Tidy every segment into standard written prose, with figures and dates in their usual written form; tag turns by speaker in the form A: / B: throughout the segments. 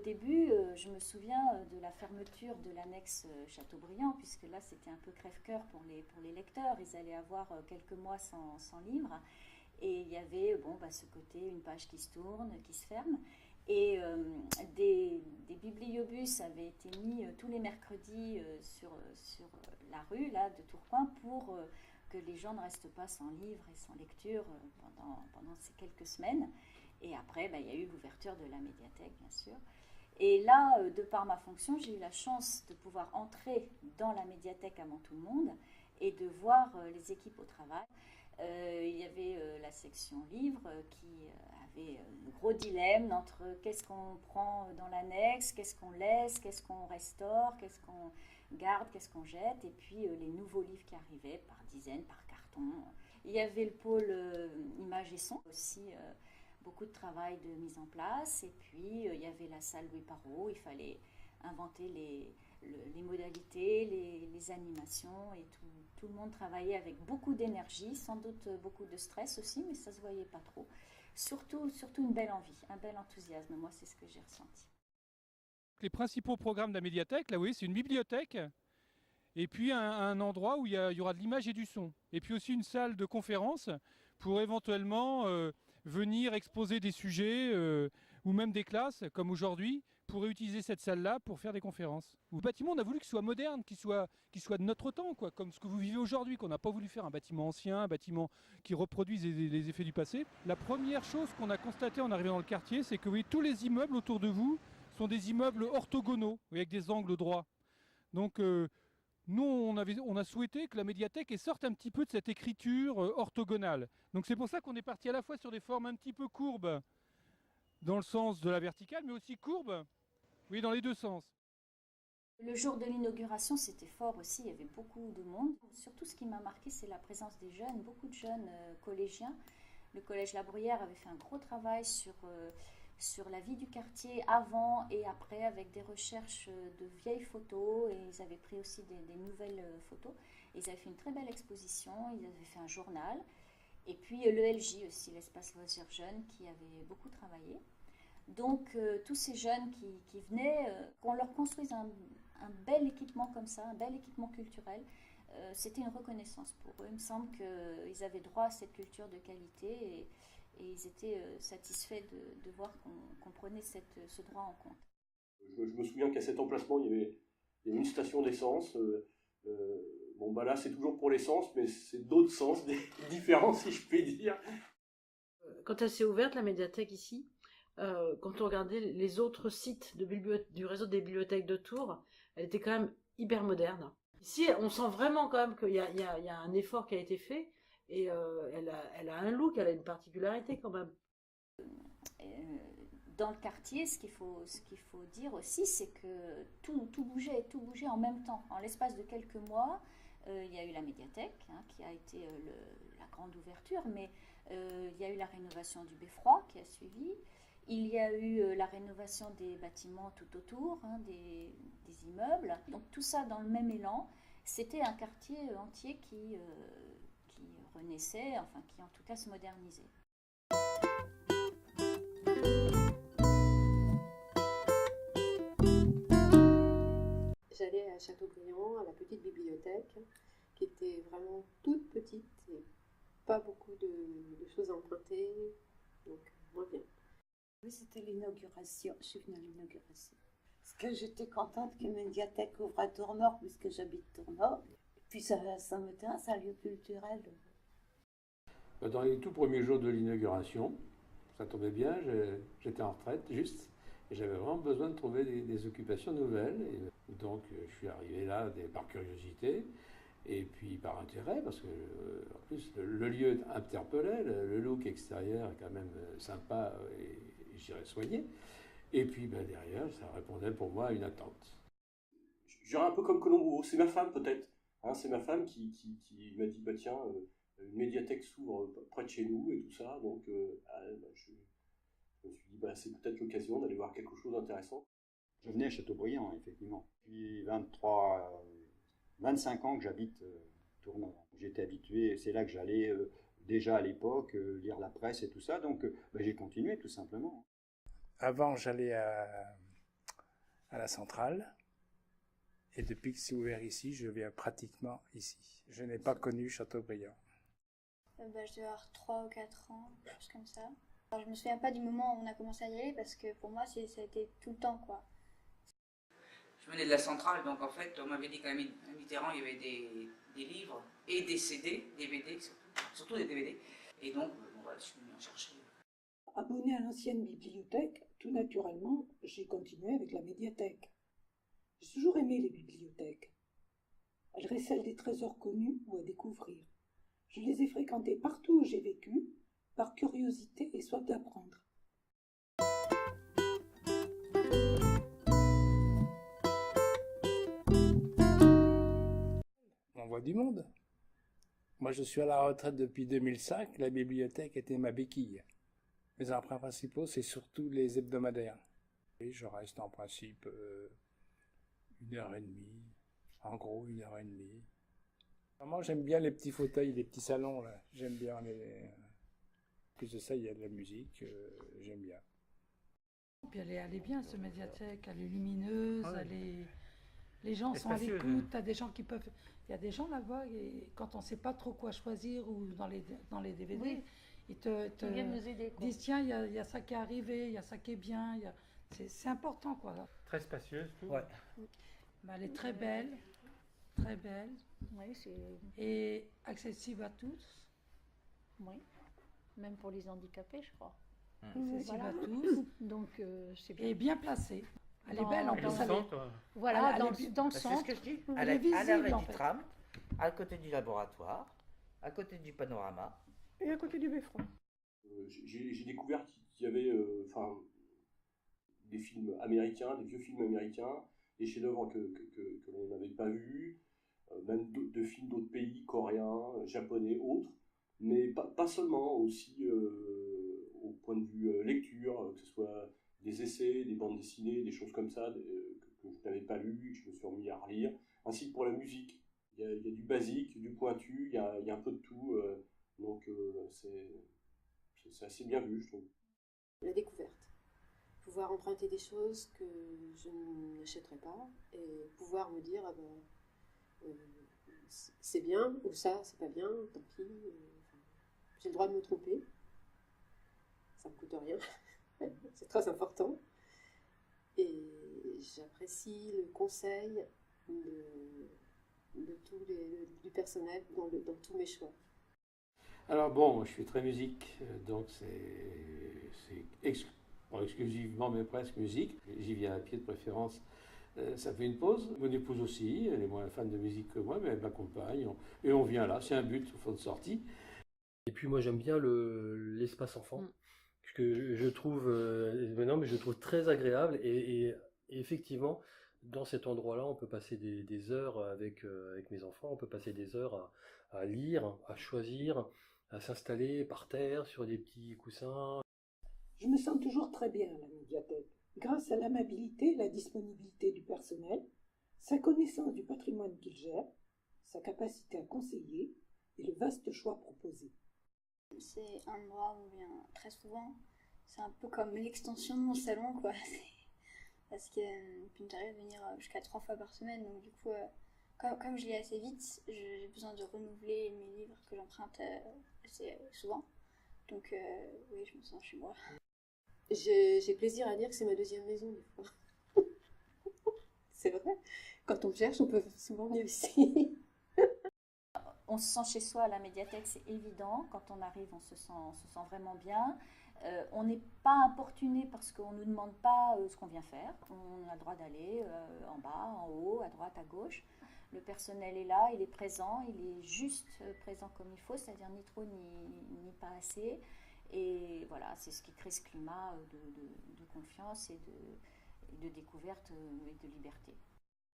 A: début, je me souviens de la fermeture de l'annexe Chateaubriand, puisque là c'était un peu crève-cœur pour les lecteurs. Ils allaient avoir quelques mois sans livre. Et il y avait ce côté, une page qui se tourne, qui se ferme. Et des bibliobus avaient été mis tous les mercredis sur la rue là, de Tourcoing pour que les gens ne restent pas sans livre et sans lecture pendant ces quelques semaines. Et après, il y a eu l'ouverture de la médiathèque, bien sûr. Et là, de par ma fonction, j'ai eu la chance de pouvoir entrer dans la médiathèque avant tout le monde et de voir les équipes au travail. Il y avait la section livres qui avait le gros dilemme entre qu'est-ce qu'on prend dans l'annexe, qu'est-ce qu'on laisse, qu'est-ce qu'on restaure, qu'est-ce qu'on garde, qu'est-ce qu'on jette, et puis les nouveaux livres qui arrivaient par dizaines, par carton. Il y avait le pôle images et son aussi. Beaucoup de travail de mise en place, et puis il y avait la salle Louis Parrot, il fallait inventer les modalités, les animations, et tout le monde travaillait avec beaucoup d'énergie, sans doute beaucoup de stress aussi, mais ça ne se voyait pas trop. Surtout une belle envie, un bel enthousiasme, moi c'est ce que j'ai ressenti.
B: Les principaux programmes de la médiathèque, là oui, c'est une bibliothèque, et puis un endroit où il y aura de l'image et du son, et puis aussi une salle de conférence pour éventuellement venir exposer des sujets ou même des classes, comme aujourd'hui, pourraient utiliser cette salle-là pour faire des conférences. Le bâtiment, on a voulu qu'il soit moderne, qu'il soit de notre temps, quoi, comme ce que vous vivez aujourd'hui, qu'on n'a pas voulu faire un bâtiment ancien, un bâtiment qui reproduise les effets du passé. La première chose qu'on a constatée en arrivant dans le quartier, c'est que oui, tous les immeubles autour de vous sont des immeubles orthogonaux, avec des angles droits. Donc nous, on a souhaité que la médiathèque sorte un petit peu de cette écriture orthogonale. Donc c'est pour ça qu'on est parti à la fois sur des formes un petit peu courbes dans le sens de la verticale, mais aussi courbes, oui, dans les deux sens.
A: Le jour de l'inauguration, c'était fort aussi, il y avait beaucoup de monde. Surtout ce qui m'a marqué, c'est la présence des jeunes, beaucoup de jeunes collégiens. Le collège La Bruyère avait fait un gros travail sur la vie du quartier avant et après, avec des recherches de vieilles photos, et ils avaient pris aussi des nouvelles photos. Et ils avaient fait une très belle exposition, ils avaient fait un journal. Et puis l'ELJ aussi, l'espace loisirs jeunes, qui avait beaucoup travaillé. Donc tous ces jeunes qui venaient, qu'on leur construise un bel équipement comme ça, un bel équipement culturel, c'était une reconnaissance pour eux. Il me semble qu'ils avaient droit à cette culture de qualité, et ils étaient satisfaits de voir qu'on prenait ce droit en compte.
C: Je me souviens qu'à cet emplacement, il y avait une station d'essence. Là, c'est toujours pour l'essence, mais c'est d'autres sens, différents, si je puis dire.
D: Quand elle s'est ouverte, la médiathèque ici, quand on regardait les autres sites du réseau des bibliothèques de Tours, elle était quand même hyper moderne. Ici, on sent vraiment quand même qu'il y a un effort qui a été fait, et elle a un look, elle a une particularité quand même.
A: Dans le quartier, ce qu'il faut dire aussi, c'est que tout bougeait en même temps. En l'espace de quelques mois, il y a eu la médiathèque, qui a été la grande ouverture, mais il y a eu la rénovation du beffroi qui a suivi. Il y a eu la rénovation des bâtiments tout autour, des immeubles. Donc tout ça dans le même élan. C'était un quartier entier qui renaissait, enfin qui en tout cas se modernisait.
E: J'allais à Chateaubriand, à la petite bibliothèque, qui était vraiment toute petite et pas beaucoup de choses à emprunter, donc moins bien.
F: Oui, c'était l'inauguration. Je suis venue à l'inauguration. Parce que j'étais contente qu'une médiathèque ouvre à Tournord, puisque j'habite Tournord. Et puis ça me tient, c'est un lieu culturel.
G: Dans les tout premiers jours de l'inauguration, ça tombait bien, j'étais en retraite juste, et j'avais vraiment besoin de trouver des occupations nouvelles. Et donc je suis arrivé là par curiosité, et puis par intérêt, parce que en plus le lieu interpellait, le look extérieur est quand même sympa et je dirais soigné. Et puis derrière, ça répondait pour moi à une attente.
C: Je dirais un peu comme Colombo, c'est ma femme peut-être. C'est ma femme qui m'a dit, tiens, une médiathèque s'ouvre près de chez nous et tout ça. Donc je me suis dit, c'est peut-être l'occasion d'aller voir quelque chose d'intéressant.
H: Je venais à Chateaubriand, effectivement. Depuis 25 ans que j'habite Tournord. J'étais habitué, c'est là que j'allais déjà à l'époque lire la presse et tout ça. Donc j'ai continué tout simplement.
I: Avant, j'allais à à la centrale. Et depuis que c'est ouvert ici, je viens pratiquement ici. Je n'ai pas connu Châteaubriand.
J: Je devais avoir 3 ou 4 ans, quelque chose comme ça. Alors, je me souviens pas du moment où on a commencé à y aller parce que pour moi, ça a été tout le temps, quoi.
K: Je venais de la centrale, donc en fait, on m'avait dit qu'à Mitterrand, il y avait des livres et des CD, DVD, surtout des DVD. Et donc, bon, voilà, je suis venu en chercher.
L: Abonné à l'ancienne bibliothèque, tout naturellement, j'ai continué avec la médiathèque. J'ai toujours aimé les bibliothèques. Elles récèlent des trésors connus ou à découvrir. Je les ai fréquentées partout où j'ai vécu, par curiosité et soif d'apprendre.
I: On voit du monde. Moi, je suis à la retraite depuis 2005. La bibliothèque était ma béquille. Mes emprunts principaux, c'est surtout les hebdomadaires. Et je reste en principe 1h30. En gros, 1h30. Vraiment, j'aime bien les petits fauteuils, les petits salons, là. J'aime bien les... En plus de ça, il y a de la musique. J'aime bien.
M: Puis elle est bien, cette médiathèque. Elle est lumineuse,
I: Ah ouais.
M: Les gens
I: Elle est
M: sont à
I: spacieuse,
M: l'écoute. T'as des gens qui peuvent... Il y a des gens là-bas, et quand on ne sait pas trop quoi choisir, ou dans les DVD,
A: Oui.
M: ils te
A: Ils viennent nous aider, quoi.
M: disent, tiens, il y a ça qui est arrivé, il y a ça qui est bien. C'est important, quoi.
B: Très spacieuse, tout.
I: Ouais.
M: Bah, elle est très belle, très belle.
A: Oui, c'est...
M: Et accessible à tous.
A: Oui. Même pour les handicapés, je crois.
M: Accessible
A: Voilà.
M: à tous.
A: Donc, c'est bien.
M: Et bien placée. Elle est
A: Dans-
M: belle en
A: dans
M: plus.
A: le
M: elle est-
B: centre.
A: Voilà,
M: elle
A: dans,
M: est bi-
A: dans le
N: C'est
A: centre.
N: ce que je dis.
M: Elle
N: À
M: est
N: l'arrêt
M: visible, en
N: du
M: fait.
N: tram, à côté du laboratoire, à côté du panorama.
D: Et à côté du beffroi.
C: J'ai découvert qu'il y avait des films américains, des vieux films américains, des chefs-d'œuvre que l'on n'avait pas vus, même de films d'autres pays, coréens, japonais, autres, mais pas seulement, aussi au point de vue lecture, que ce soit des essais, des bandes dessinées, des choses comme ça, que je n'avais pas lues, que je me suis remis à relire, ainsi que pour la musique. Il y a du basique, du pointu, il y a un peu de tout, donc c'est assez bien vu, je trouve.
E: La découverte. Pouvoir emprunter des choses que je n'achèterais pas et pouvoir me dire, ah ben, c'est bien, ou ça, c'est pas bien, tant pis. Enfin, j'ai le droit de me tromper. Ça me coûte rien. C'est très important. Et j'apprécie le conseil du personnel dans tous mes choix.
G: Alors bon, je suis très musique, donc pas exclusivement, mais presque musique. J'y viens à pied de préférence. Ça fait une pause. Mon épouse aussi, elle est moins fan de musique que moi, mais elle m'accompagne. Et on vient là, c'est un but au fond de sortie.
O: Et puis moi j'aime bien l'espace enfant, que je trouve, non, mais je trouve très agréable et effectivement dans cet endroit-là on peut passer des heures avec mes enfants, on peut passer des heures à lire, à choisir, à s'installer par terre sur des petits coussins.
L: Je me sens toujours très bien à la médiathèque, grâce à l'amabilité et la disponibilité du personnel, sa connaissance du patrimoine qu'il gère, sa capacité à conseiller et le vaste choix proposé.
J: C'est un endroit où on vient très souvent. C'est un peu comme l'extension de mon salon, quoi. Parce qu'il m'arrive de venir jusqu'à 3 fois par semaine. Donc du coup, comme je lis assez vite, j'ai besoin de renouveler mes livres que j'emprunte assez souvent. Donc oui, je me sens chez moi.
E: J'ai plaisir à dire que c'est ma deuxième maison, des fois. C'est vrai. Quand on cherche, on peut souvent venir ici.
A: On se sent chez soi à la médiathèque, c'est évident. Quand on arrive, on se sent vraiment bien. On n'est pas importuné parce qu'on ne nous demande pas ce qu'on vient faire. On a le droit d'aller en bas, en haut, à droite, à gauche. Le personnel est là, il est présent, il est juste présent comme il faut, c'est-à-dire ni trop ni pas assez. Et voilà, c'est ce qui crée ce climat de confiance et de découverte et de liberté.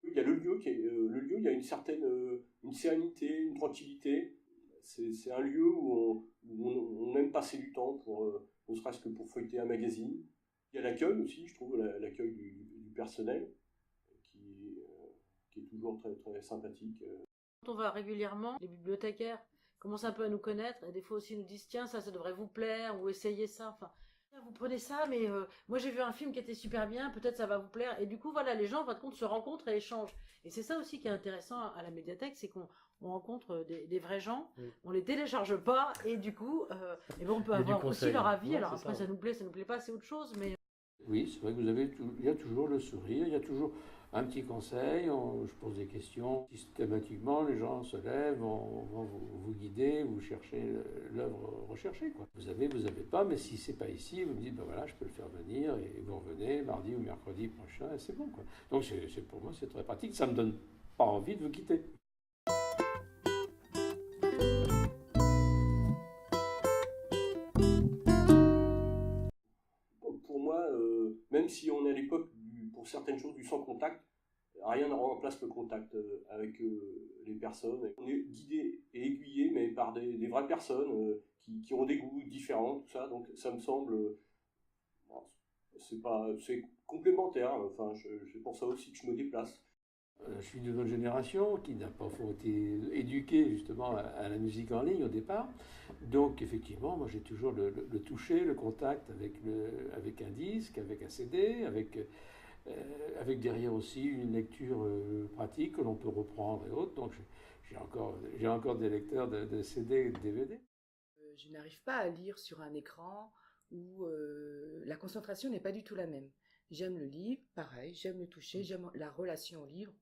C: Il y a le lieu, il y a une certaine une sérénité, une tranquillité. C'est un lieu où on aime passer du temps, ne serait-ce que pour feuilleter un magazine. Il y a l'accueil aussi, je trouve, l'accueil du personnel, qui est toujours très, très sympathique.
D: Quand on va régulièrement, les bibliothécaires commencent un peu à nous connaître et des fois aussi nous disent tiens ça devrait vous plaire ou essayez ça. Enfin, Vous prenez ça, mais moi j'ai vu un film qui était super bien, peut-être ça va vous plaire. Et du coup, voilà, les gens, en fin de compte, se rencontrent et échangent. Et c'est ça aussi qui est intéressant à la médiathèque, c'est qu'on rencontre des vrais gens, on les télécharge pas, et du coup, et bon, on peut avoir aussi leur avis. Alors après, ça nous plaît pas, c'est autre chose, mais...
G: Oui, c'est vrai que il y a toujours le sourire, il y a toujours un petit conseil, je pose des questions. Systématiquement, les gens se lèvent, vont vous guider, vous chercher l'œuvre recherchée, quoi. Vous avez pas, mais si c'est pas ici, vous me dites, ben voilà, je peux le faire venir, et vous revenez mardi ou mercredi prochain, et c'est bon, quoi. Donc pour moi, c'est très pratique, ça me donne pas envie de vous quitter.
C: Pour moi, même si on est à l'époque, pour certaines choses, du sans contact, rien ne remplace le contact avec les personnes. On est guidé et aiguillé, mais par des vraies personnes qui ont des goûts différents, tout ça. Donc ça me semble, c'est complémentaire. Enfin, c'est pour ça aussi que je me déplace.
G: Je suis d'une autre génération qui n'a pas été éduquée justement à la musique en ligne au départ. Donc effectivement, moi j'ai toujours le toucher, le contact avec un disque, avec un CD, avec derrière aussi une lecture pratique que l'on peut reprendre et autres. Donc j'ai encore des lecteurs de CD et de DVD.
P: Je n'arrive pas à lire sur un écran où la concentration n'est pas du tout la même. J'aime le livre, pareil, j'aime le toucher, j'aime la relation au livre.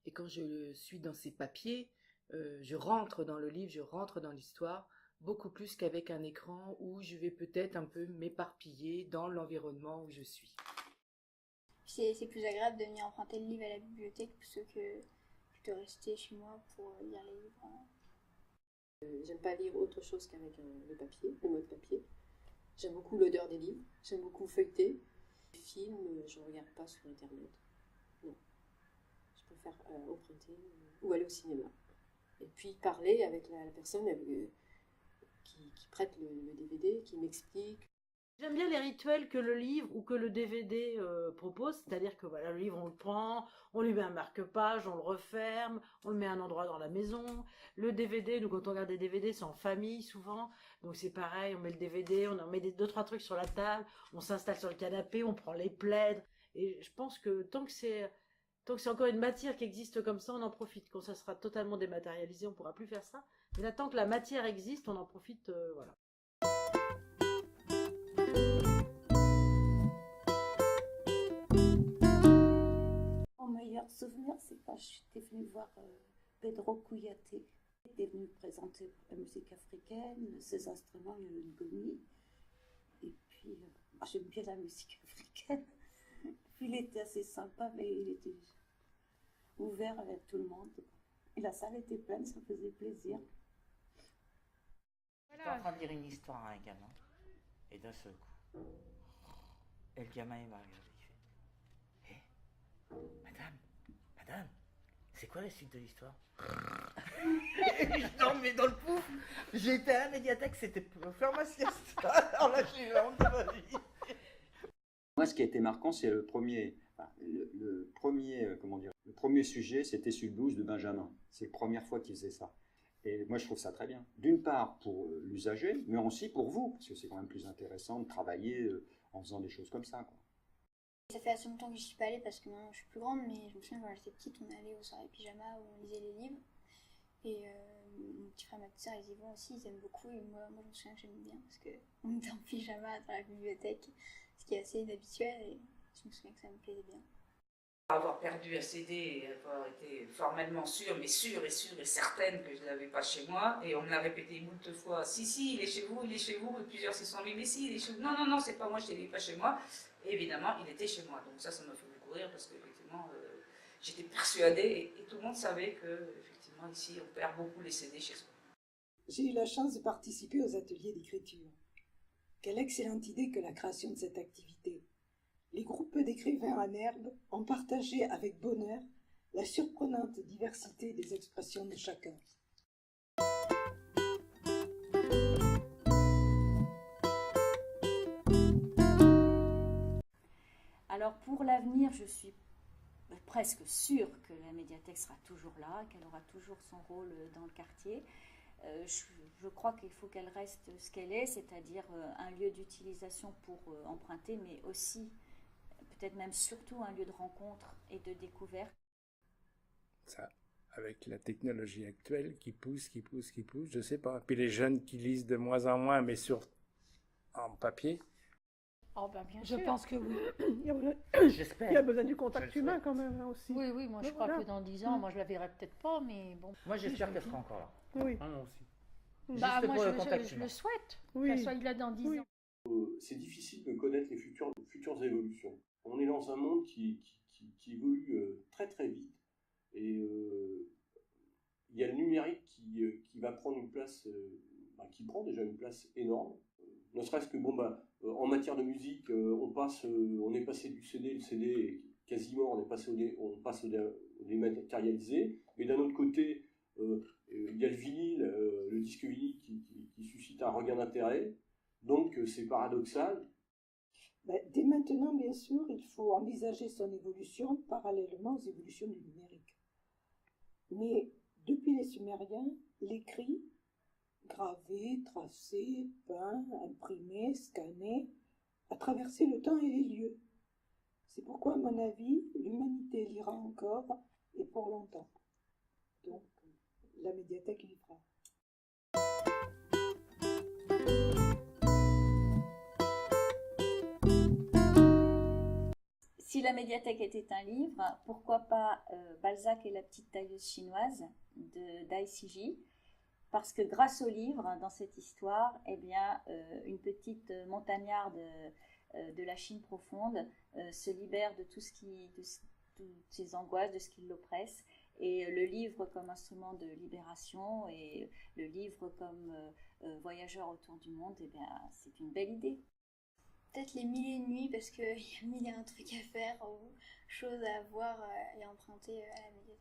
P: Et quand je suis dans ces papiers, je rentre dans le livre, je rentre dans l'histoire, beaucoup plus qu'avec un écran où je vais peut-être un peu m'éparpiller dans l'environnement où je suis.
J: C'est plus agréable de venir emprunter le livre à la bibliothèque plutôt que de rester chez moi pour lire les livres.
E: J'aime pas lire autre chose qu'avec le papier, le mode papier. J'aime beaucoup l'odeur des livres, j'aime beaucoup feuilleter. Les films, je ne regarde pas sur Internet. Non. Je préfère emprunter ou aller au cinéma. Et puis parler avec la personne qui prête le DVD, qui m'explique.
D: J'aime bien les rituels que le livre ou que le DVD propose, c'est-à-dire que voilà, le livre on le prend, on lui met un marque-page, on le referme, on le met à un endroit dans la maison. Le DVD, nous quand on regarde des DVD, c'est en famille souvent, donc c'est pareil, on met le DVD, on en met 2-3 trucs sur la table, on s'installe sur le canapé, on prend les plaids, et je pense que tant que c'est encore une matière qui existe comme ça, on en profite. Quand ça sera totalement dématérialisé, on ne pourra plus faire ça, mais là tant que la matière existe, on en profite, voilà.
F: Mon meilleur souvenir, c'est quand j'étais venue voir Pedro Kouyaté. Il était venu présenter la musique africaine, ses instruments, le ngoni. Et puis, j'aime bien la musique africaine. Puis il était assez sympa, mais il était ouvert avec tout le monde. Et la salle était pleine, ça faisait plaisir.
N: J'étais en train de lire une histoire à un gamin, et d'un seul coup, et le gamin il m'a regardé, il fait Madame, c'est quoi la suite de l'histoire? Je dormais dans le pouf, j'étais à la médiathèque, c'était pour faire ma sieste. Alors là, j'ai eu honte de ma vie.
H: Moi, ce qui a été marquant, c'est le premier sujet, c'était sur le blues de Benjamin. C'est la première fois qu'il faisait ça. Et moi, je trouve ça très bien. D'une part, pour l'usager, mais aussi pour vous, parce que c'est quand même plus intéressant de travailler en faisant des choses comme ça, quoi.
J: Ça fait assez longtemps que je suis pas allée parce que maintenant je suis plus grande, mais je me souviens quand j'étais petite, on allait aux soirées pyjama où on lisait les livres. Et mon petit frère et ma petite soeur, ils y vont aussi, ils aiment beaucoup. Et moi je me souviens que j'aime bien parce qu'on était en pyjama dans la bibliothèque, ce qui est assez inhabituel. Et je me souviens que ça me plaisait bien.
K: Avoir perdu un CD et avoir été formellement sûre et certaine que je ne l'avais pas chez moi, et on me l'a répété moult fois, si, il est chez vous, et plusieurs se sont dit, mais si, il est chez vous, non, c'est pas moi, je ne l'ai pas chez moi, et évidemment, il était chez moi, donc ça m'a fait beaucoup rire, parce qu'effectivement, j'étais persuadée, et tout le monde savait que, effectivement, ici, on perd beaucoup les CD chez soi.
L: J'ai eu la chance de participer aux ateliers d'écriture. Quelle excellente idée que la création de cette activité. Les groupes d'écrivains en herbe ont partagé avec bonheur la surprenante diversité des expressions de chacun.
A: Alors pour l'avenir, je suis presque sûre que la médiathèque sera toujours là, qu'elle aura toujours son rôle dans le quartier. je crois qu'il faut qu'elle reste ce qu'elle est, c'est-à-dire un lieu d'utilisation pour emprunter, mais aussi, peut-être même surtout, un lieu de rencontre et de découverte.
I: Ça, avec la technologie actuelle qui pousse, je sais pas. Puis les jeunes qui lisent de moins en moins, mais en papier.
Q: Oh ben bien
M: Je
Q: sûr.
M: pense que oui.
N: J'espère.
Q: Il y a besoin du
N: Je
Q: contact
N: le
Q: humain
N: souhaite.
Q: quand même, hein, aussi.
M: Oui, oui, moi je
Q: Donc,
M: crois
Q: voilà.
M: que dans 10 ans, moi je la verrai peut-être pas, mais bon.
N: Moi, j'espère
M: Oui,
N: qu'elle sera encore là.
Q: Oui.
N: Ah, moi aussi.
M: Bah,
N: Juste
M: moi
N: pour
M: je,
N: le contact
M: je
N: humain.
M: le souhaite,
Q: Oui.
M: qu'elle soit là dans 10 ans.
C: C'est difficile de connaître les futures évolutions. On est dans un monde qui évolue très très vite et il y a le numérique qui va prendre une place, qui prend déjà une place énorme. Ne serait-ce que en matière de musique, on est passé du CD, le CD est quasiment, on passe au dématérialisé, mais d'un autre côté, il y a le vinyle, le disque vinyle qui suscite un regain d'intérêt. Donc c'est paradoxal.
L: Dès maintenant, bien sûr, il faut envisager son évolution parallèlement aux évolutions du numérique. Mais depuis les Sumériens, l'écrit, gravé, tracé, peint, imprimé, scanné, a traversé le temps et les lieux. C'est pourquoi, à mon avis, l'humanité lira encore et pour longtemps. Donc, la médiathèque vivra.
A: Si la médiathèque était un livre, pourquoi pas Balzac et la petite tailleuse chinoise de Dai Siji, parce que grâce au livre, dans cette histoire, eh bien, une petite montagnarde de la Chine profonde se libère de toutes ses angoisses, de ce qui l'oppresse, et le livre comme instrument de libération et le livre comme voyageur autour du monde, eh bien, c'est une belle idée.
J: Peut-être les mille et une nuits, parce qu'il y a mille et un trucs à faire, ou choses à voir et à emprunter à la médiathèque.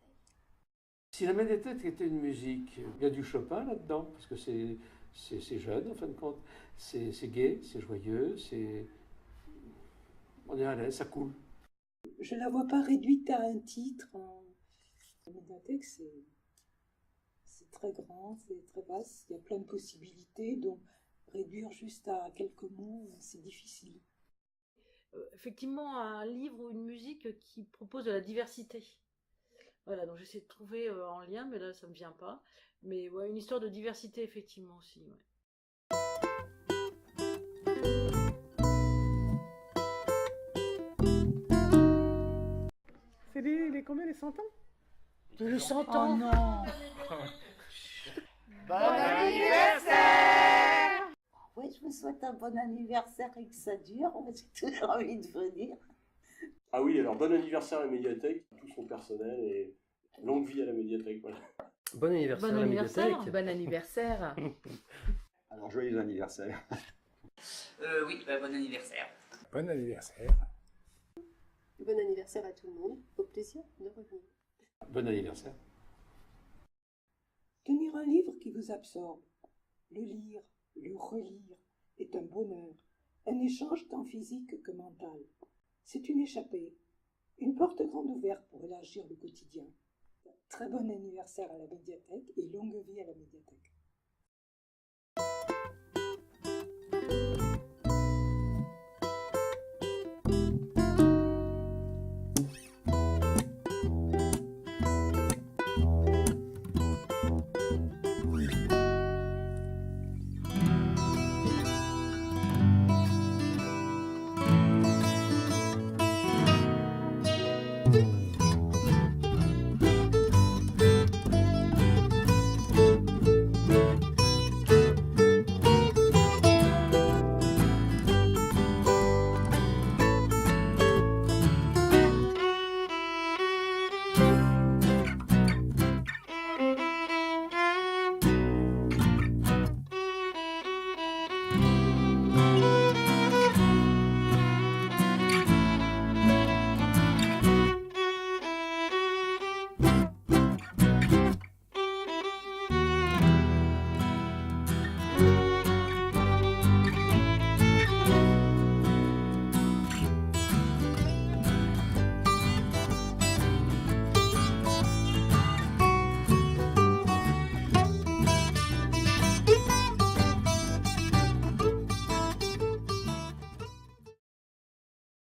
G: Si la médiathèque était une musique, il y a du Chopin là-dedans, parce que c'est jeune en fin de compte, c'est gai, c'est joyeux, on est à l'aise, ça coule.
L: Je ne la vois pas réduite à un titre. La médiathèque, c'est très grand, c'est très vaste, il y a plein de possibilités, donc réduire juste à quelques mots, c'est difficile.
D: Effectivement, un livre ou une musique qui propose de la diversité. Voilà, donc j'essaie de trouver en lien, mais là ça me vient pas. Mais ouais, une histoire de diversité, effectivement, aussi. Ouais.
Q: C'est les combien, les 100 ans?
D: Le 100
M: Oh
D: ans.
M: non.
N: Bon anniversaire!
F: Oui, je vous souhaite un bon anniversaire et que ça dure. J'ai toujours envie de vous dire.
C: Ah oui, alors bon anniversaire à la médiathèque, tout son personnel et longue vie à la médiathèque. Voilà.
O: Bon anniversaire
P: Bon
O: à la
P: anniversaire.
O: médiathèque.
P: Bon anniversaire.
H: Alors, joyeux anniversaire.
K: Oui, bon anniversaire.
I: Bon anniversaire.
E: Bon anniversaire à tout le monde. Au plaisir de revenir.
G: Bon anniversaire.
L: Tenir un livre qui vous absorbe, le lire, le relire, est un bonheur, un échange tant physique que mental. C'est une échappée, une porte grande ouverte pour élargir le quotidien. Très bon anniversaire à la médiathèque et longue vie à la médiathèque.